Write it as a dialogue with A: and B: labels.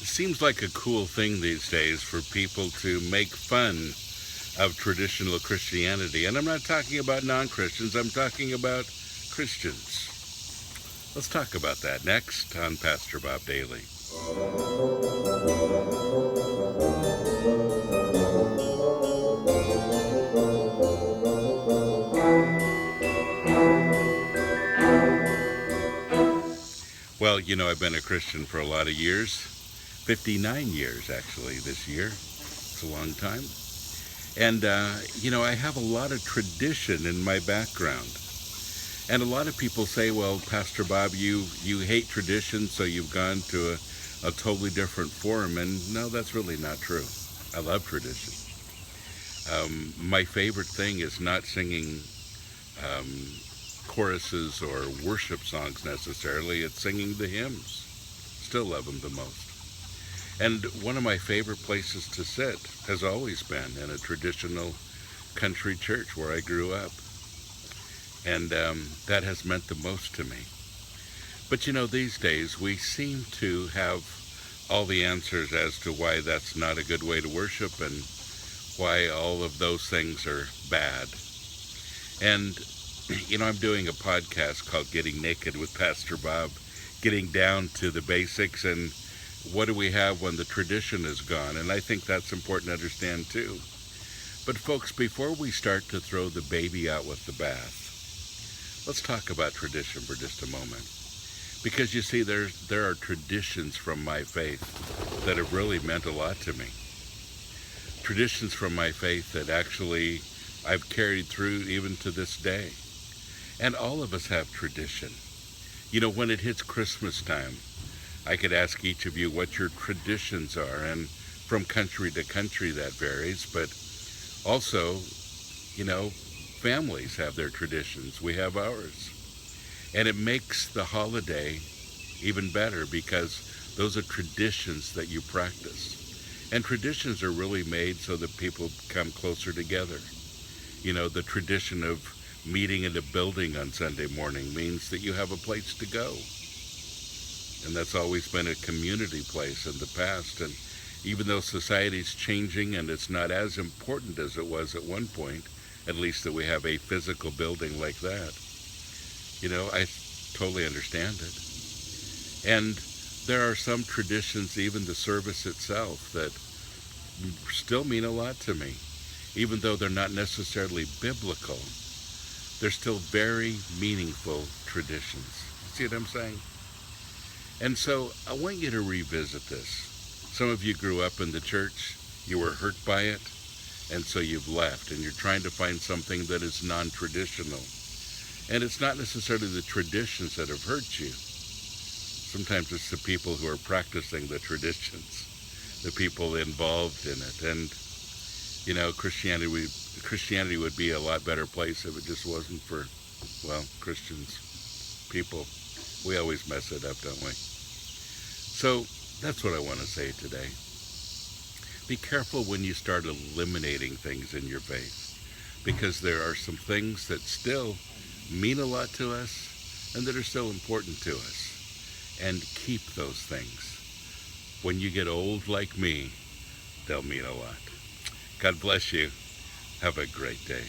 A: seems like a cool thing these days for people to make fun of traditional Christianity. And I'm not talking about non-Christians, I'm talking about Christians. Let's talk about that next on Pastor Bob Daily. Well, I've been a Christian for a lot of years, 59 years actually this year. It's a long time. And, I have a lot of tradition in my background. And a lot of people say, well, Pastor Bob, you hate tradition, so you've gone to a totally different form. And no, that's really not true. I love tradition. My favorite thing is not singing choruses or worship songs necessarily. It's singing the hymns. Still love them the most. And one of my favorite places to sit has always been in a traditional country church where I grew up. And that has meant the most to me. But these days we seem to have all the answers as to why that's not a good way to worship and why all of those things are bad. And, I'm doing a podcast called Getting Naked with Pastor Bob, getting down to the basics and what do we have when the tradition is gone? And I think that's important to understand too. But folks, before we start to throw the baby out with the bath, let's talk about tradition for just a moment. Because you see, there are traditions from my faith that have really meant a lot to me. Traditions from my faith that actually I've carried through even to this day. And all of us have tradition. When it hits Christmas time, I could ask each of you what your traditions are, and from country to country that varies, but also, families have their traditions. We have ours. And it makes the holiday even better because those are traditions that you practice. And traditions are really made so that people come closer together. The tradition of meeting in a building on Sunday morning means that you have a place to go. And that's always been a community place in the past. And even though society's changing and it's not as important as it was at one point, at least that we have a physical building like that, I totally understand it. And there are some traditions, even the service itself, that still mean a lot to me. Even though they're not necessarily biblical, they're still very meaningful traditions. See what I'm saying? And so I want you to revisit this. Some of you grew up in the church, you were hurt by it, and so you've left, and you're trying to find something that is non-traditional. And it's not necessarily the traditions that have hurt you. Sometimes it's the people who are practicing the traditions, the people involved in it. And, Christianity would be a lot better place if it just wasn't for, Christians, people. We always mess it up, don't we? So that's what I want to say today. Be careful when you start eliminating things in your faith, because there are some things that still mean a lot to us and that are still important to us. And keep those things. When you get old like me, they'll mean a lot. God bless you. Have a great day.